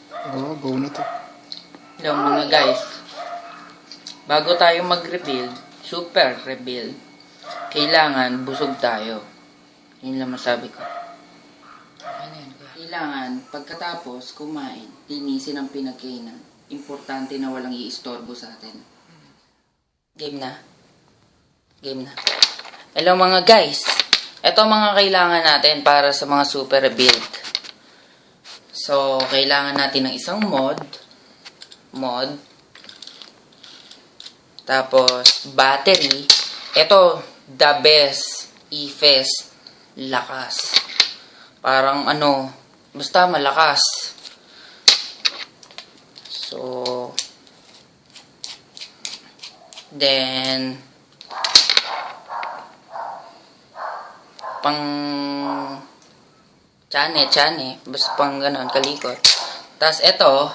Oo, go na to. Hello mga guys. Bago tayo mag-rebuild, super rebuild, kailangan busog tayo. Yun lang masabi ko. Kailangan pagkatapos kumain, linisin ang pinagkainan. Importante na walang iistorbo sa atin. Game na. Game na. Hello mga guys. Ito mga kailangan natin para sa mga super rebuild. So, kailangan natin ng isang mod. Tapos, battery. Ito, the best. E-Fest. Lakas. Parang ano, basta malakas. So, then, pang Chane, basta pang ganon, kalikot. Tapos ito,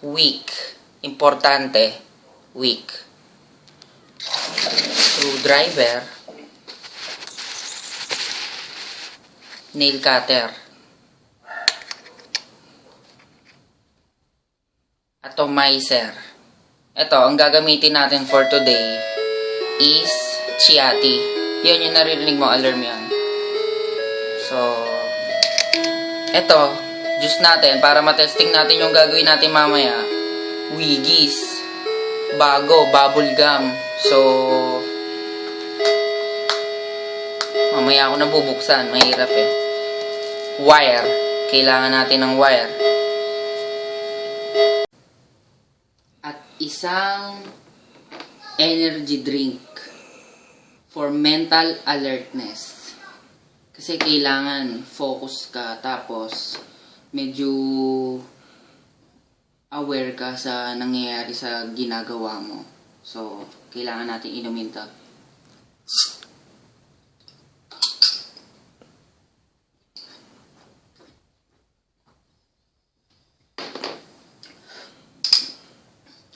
wick. Importante, wick. Screwdriver. Nail cutter. Atomizer. Ito, ang gagamitin natin for today is Chiati. Yun yung naririnig mo, alarm yan. So, ito, juice natin para matesting natin yung gagawin natin mamaya. Wiggies. Bago, bubble gum. So, mamaya ako nabubuksan. Mahirap eh. Wire. Kailangan natin ng wire. At isang energy drink for mental alertness. Kasi kailangan focus ka, tapos medyo aware ka sa nangyayari sa ginagawa mo. So, kailangan natin inumin to.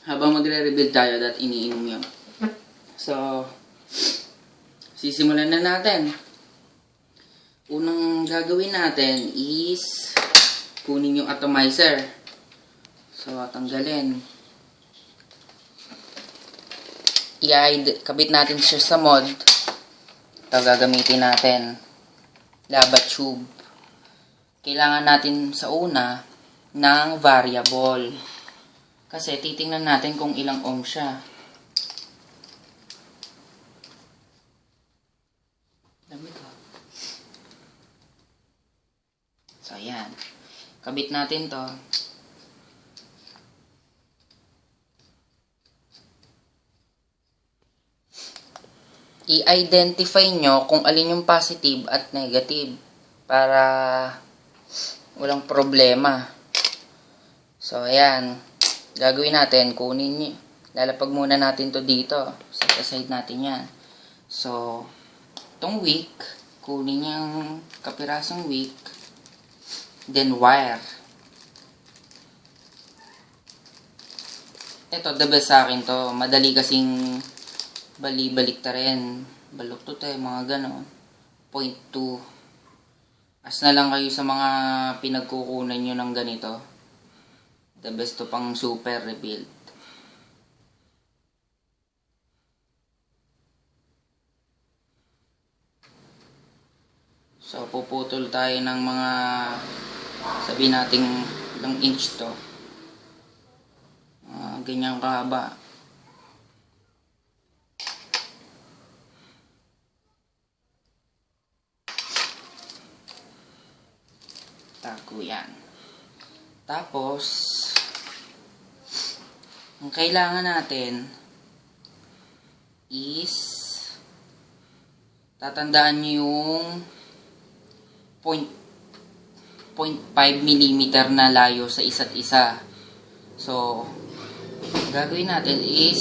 Habang magre-rebuild tayo, that iniinom yun. So, sisimulan na natin. Unang gagawin natin is kunin yung atomizer. So, tanggalin. Kabit natin siya sa mod. Ito gagamitin natin. Lava tube. Kailangan natin sa una ng variable. Kasi titingnan natin kung ilang ohm siya. So, ayan. Kabit natin to. I-identify nyo kung alin yung positive at negative para walang problema. So, ayan. Gagawin natin, kunin nyo. Lalapag muna natin to dito. Set aside natin yan. So, itong wick, kunin yung kapirasong wick. Then wire. Ito, the best sa akin to. Madali kasing bali-balik ta rin. Baluktot mga ganon. 0.2. As na lang kayo sa mga pinagkukunan nyo ng ganito. The best to pang super rebuild. So, puputol tayo ng mga, sabihin natin, ilang inch to. Ganyang kahaba. Tago yan. Tapos, ang kailangan natin is tatandaan nyo yung 0.5 mm na layo sa isa't isa. So, gagawin natin is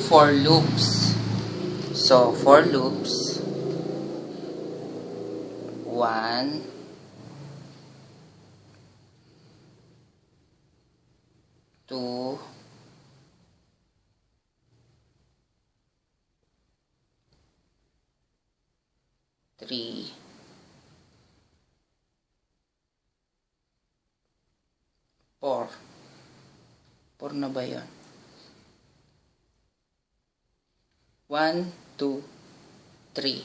4 loops. So, 4 loops. 1, 2, 3, 4 na ba yun? 1, 2, 3.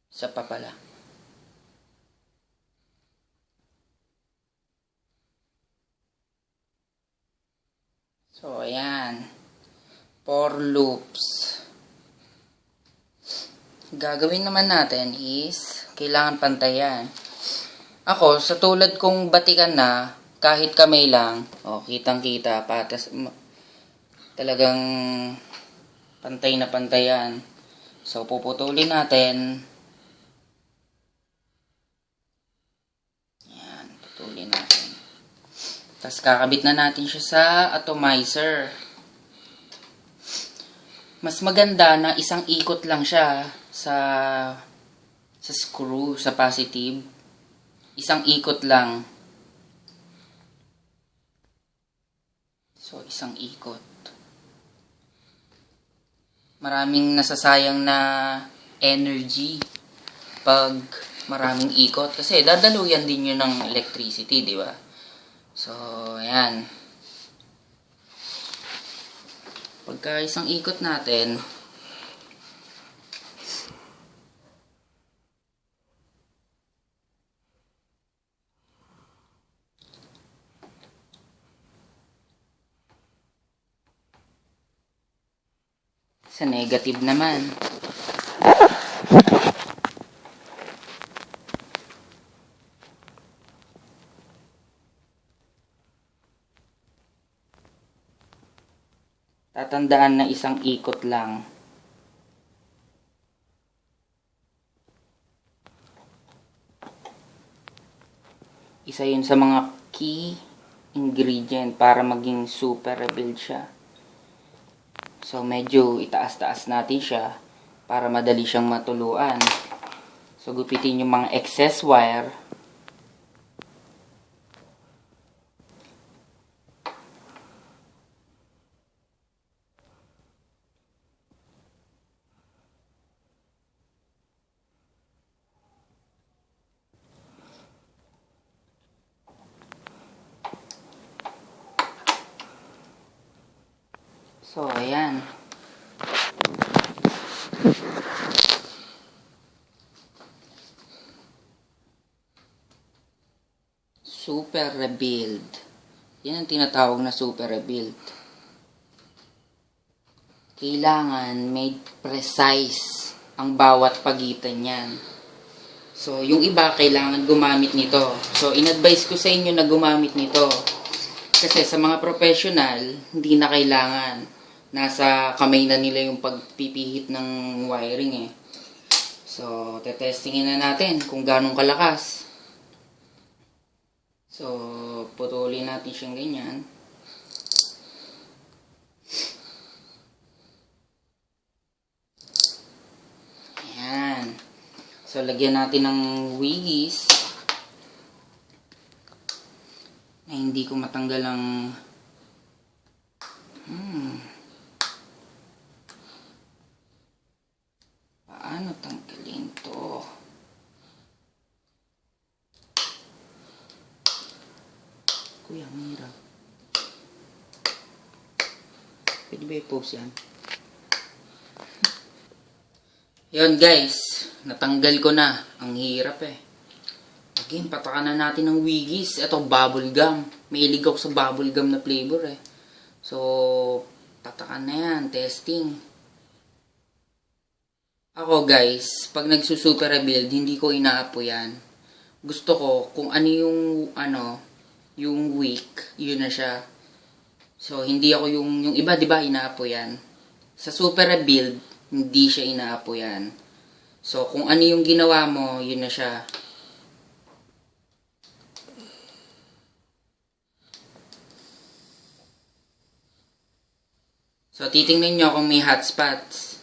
Isa pa pala. So, ayan. 4 loops. Gagawin naman natin is, kailangan pantayan. Ako, sa tulad kong batikan na, kahit kamay lang, kitang-kita, patas, talagang pantay na pantayan. So, puputulin natin. Yan, putulin natin. Tapos, kakabit na natin siya sa atomizer. Mas maganda na isang ikot lang siya sa screw, sa positive. Isang ikot lang. So, isang ikot. Maraming nasasayang na energy pag maraming ikot. Kasi dadaluyan din yun ng electricity, di ba? So, ayan. Pagka isang ikot natin, sa negative naman. Tatandaan na isang ikot lang. Isa yun sa mga key ingredient para maging super rebuild siya. So, medyo itaas-taas natin siya para madali siyang matuluan. So, gupitin yung mga excess wire. So, ayan. Super rebuild. Yan ang tinatawag na super rebuild. Kailangan may precise ang bawat pagitan yan. So, yung iba kailangan gumamit nito. So, in-advise ko sa inyo na gumamit nito. Kasi sa mga professional, hindi na kailangan. Nasa kamay na nila yung pagpipihit ng wiring eh. So, tetestingin na natin kung ganong kalakas. So, putulin natin siyang ganyan. Ayan. So, lagyan natin ng wiggies. Na hindi ko matanggal ang paano tanggalin to? Kuya, ang hirap. Pwede ba i-post yan? Yun guys, natanggal ko na. Ang hirap eh. Again, patakan na natin ng wiggies. Ito, bubble gum. Mahilig ako sa bubble gum na flavor eh. So, patakan na yan. Testing. Ako guys, pag nagsusuper rebuild, hindi ko inaapo yan. Gusto ko, kung ano yung weak, yun na siya. So, hindi ako yung iba, di ba, inaapo yan. Sa super rebuild, hindi siya inaapo yan. So, kung ano yung ginawa mo, yun na siya. So, titingnan nyo kung may hot spots.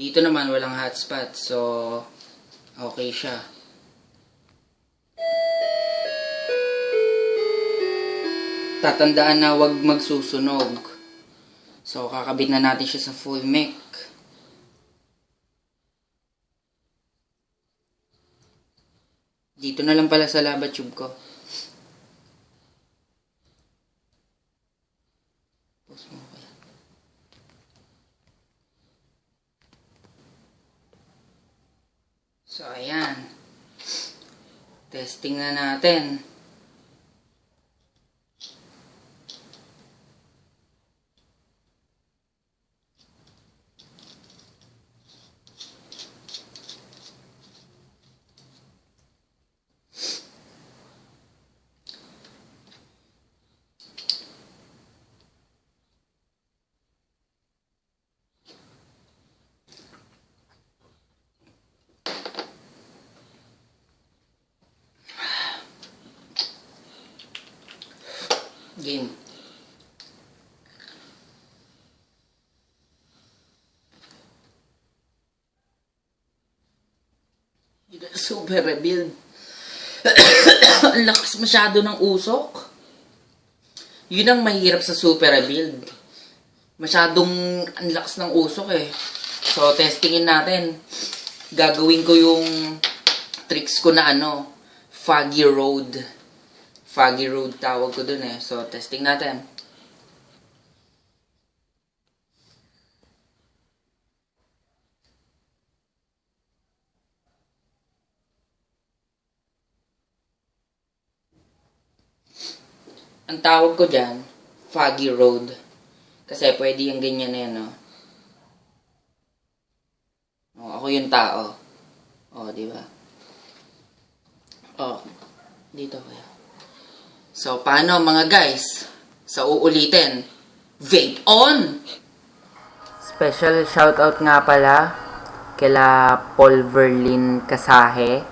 Dito naman, walang hot spots. So, okay siya. Tatandaan na wag magsusunog. So, kakabit na natin siya sa full mech. Dito na lang pala sa lava tube ko. Pause mo kaya. So, ayan. Testing na natin. Game. Super rebuild. Ang lakas masyado ng usok. Yun ang mahirap sa super rebuild. Masyadong ang lakas ng usok eh. So, testingin natin. Gagawin ko yung tricks ko na foggy road. Foggy road tawag ko dun eh. So, testing natin. Ang tawag ko dyan, foggy road. Kasi pwede yung ganyan na yan, no? Oh, ako yung tao. Oh, di ba? Oh, dito kaya. So, paano mga guys? Sa uulitin, vape on! Special shoutout nga pala kila Paul Verlin Kasahe,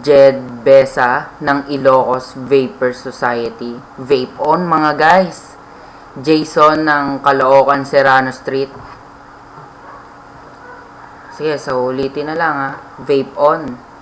Jed Besa ng Ilocos Vapor Society. Vape on mga guys. Jason ng Caloocan Serrano Street. Sige, so ulitin na lang ha. Vape on.